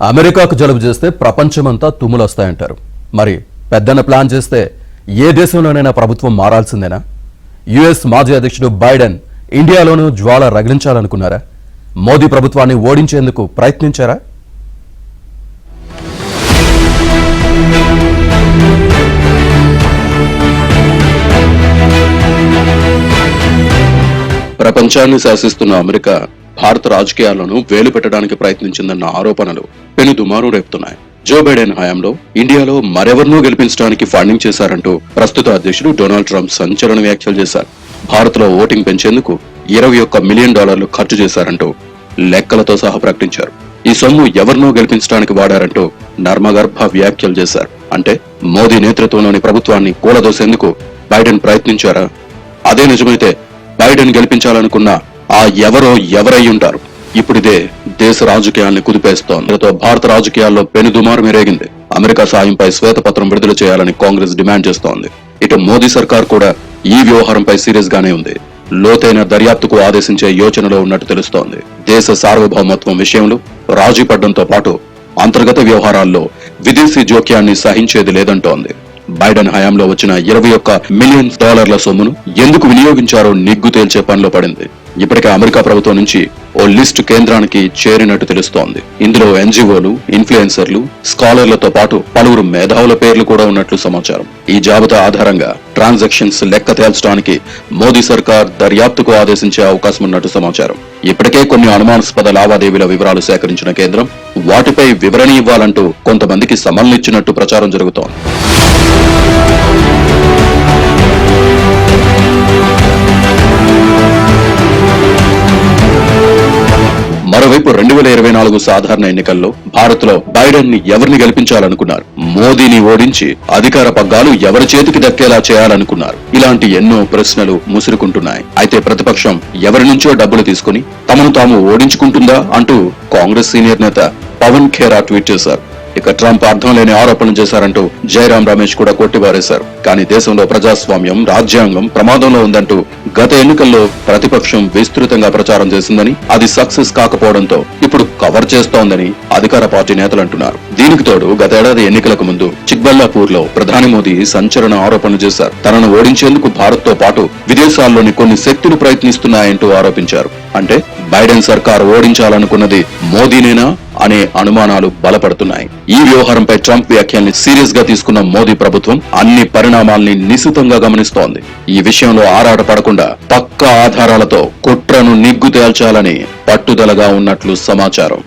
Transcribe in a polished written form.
అమెరికాకు జలుబు చేస్తే ప్రపంచమంతా తుమ్ములొస్తాయంటారు. మరి పెద్దన్న ప్లాన్ చేస్తే ఏ దేశంలోనైనా ప్రభుత్వం మారాల్సిందేనా? యుఎస్ మాజీ అధ్యక్షుడు బైడెన్ ఇండియాలోనూ జ్వాల రగిలించాలనుకున్నారా? మోదీ ప్రభుత్వాన్ని ఓడించేందుకు ప్రయత్నించారా? ప్రపంచాన్ని శాసిస్తున్న అమెరికా భారత రాజకీయాలను వేలు పెట్టడానికి ప్రయత్నించిందన్న ఆరోపణలు పెను దుమారం రేపుతున్నాయి. జో బైడెన్ హయాంలో ఇండియాలో మరెవరినో గెలిపించడానికి ఫండింగ్ చేశారంటూ ప్రస్తుత అధ్యక్షుడు డొనాల్డ్ ట్రంప్ సంచలన వ్యాఖ్యలు చేశారు. భారత్ లో ఓటింగ్ పెంచేందుకు $21 మిలియన్ ఖర్చు చేశారంటూ లెక్కలతో సహా ప్రకటించారు. ఈ సొమ్ము ఎవరినో గెలిపించడానికి వాడారంటూ నర్మగర్భ వ్యాఖ్యలు చేశారు. అంటే మోదీ నేతృత్వంలోని ప్రభుత్వాన్ని కూలదోసేందుకు బైడెన్ ప్రయత్నించారా? అదే నిజమైతే బైడెన్ గెలిపించాలనుకున్న ఆ ఎవరై ఉంటారు? ఇప్పుడిదే దేశ రాజకీయాల్ని కుదిపేస్తోంది. భారత రాజకీయాల్లో పెనుదుమారు మెరేగింది. అమెరికా సాయంపై శ్వేతపత్రం విడుదల చేయాలని కాంగ్రెస్ డిమాండ్ చేస్తోంది. ఇటు మోదీ సర్కార్ కూడా ఈ వ్యవహారంపై సీరియస్ గానే ఉంది. లోతైన దర్యాప్తుకు ఆదేశించే యోచనలో ఉన్నట్టు తెలుస్తోంది. దేశ సార్వభౌమత్వం విషయంలో రాజీ పడ్డంతో పాటు అంతర్గత వ్యవహారాల్లో విదేశీ జోక్యాన్ని సహించేది లేదంటోంది. బైడెన్ హయాంలో వచ్చిన $21 మిలియన్ సొమ్మును ఎందుకు వినియోగించారో నిగ్గు తేల్చే పనిలో పడింది. ఇప్పటికే అమెరికా ప్రభుత్వం నుంచి ఓ లిస్టు కేంద్రానికి చేరినట్టు తెలుస్తోంది. ఇందులో ఎన్జిఓలు, ఇన్ఫ్లుయెన్సర్లు, స్కాలర్లతో పాటు పలువురు మేధావుల పేర్లు కూడా ఉన్నట్లు సమాచారం. ఈ జాబితా ఆధారంగా ట్రాన్సాక్షన్స్ లెక్క తేల్చడానికి మోదీ సర్కార్ దర్యాప్తుకు ఆదేశించే అవకాశం ఉన్నట్టు సమాచారం. ఇప్పటికే కొన్ని అనుమానాస్పద లావాదేవీల వివరాలు సేకరించిన కేంద్రం వాటిపై వివరణ ఇవ్వాలంటూ కొంతమందికి సమన్లిచ్చినట్టు ప్రచారం జరుగుతోంది. మరోవైపు 2024 సాధారణ ఎన్నికల్లో భారత్ లో బైడెన్ ని ఎవరిని గెలిపించాలనుకున్నారు? మోదీని ఓడించి అధికార పగ్గాలు ఎవరి చేతికి దక్కేలా చేయాలనుకున్నారు? ఇలాంటి ఎన్నో ప్రశ్నలు ముసురుకుంటున్నాయి. అయితే ప్రతిపక్షం ఎవరి నుంచో డబ్బులు తీసుకుని తమను తాము ఓడించుకుంటుందా అంటూ కాంగ్రెస్ సీనియర్ నేత పవన్ ఖేరా ట్వీట్ చేశారు. ఇక ట్రంప్ అర్థం లేని ఆరోపణలు చేశారంటూ జయరాం రమేష్ కూడా కొట్టిపారేశారు. కానీ దేశంలో ప్రజాస్వామ్యం, రాజ్యాంగం ప్రమాదంలో ఉందంటూ గత ఎన్నికల్లో ప్రతిపక్షం విస్తృతంగా ప్రచారం చేసిందని, అది సక్సెస్ కాకపోవడంతో ఇప్పుడు కవర్ చేస్తోందని అధికార పార్టీ నేతలు అంటున్నారు. దీనికి తోడు గతేడాది ఎన్నికలకు ముందు చిక్బల్లాపూర్ లో ప్రధాని మోదీ సంచలన ఆరోపణలు చేశారు. తనను ఓడించేందుకు భారత్ తో పాటు విదేశాల్లోని కొన్ని శక్తులు ప్రయత్నిస్తున్నాయంటూ ఆరోపించారు. అంటే బైడెన్ సర్కార్ ఓడించాలనుకున్నది మోదీనేనా అనే అనుమానాలు బలపడుతున్నాయి. ఈ వ్యవహారంపై ట్రంప్ వ్యాఖ్యల్ని సీరియస్ గా తీసుకున్న మోదీ ప్రభుత్వం అన్ని పరిణామాల్ని నిశితంగా గమనిస్తోంది. ఈ విషయంలో ఆరాట పడకుండా పక్కా ఆధారాలతో కుట్రను నిగ్గు తేల్చాలని పట్టుదలగా ఉన్నట్లు సమాచారం.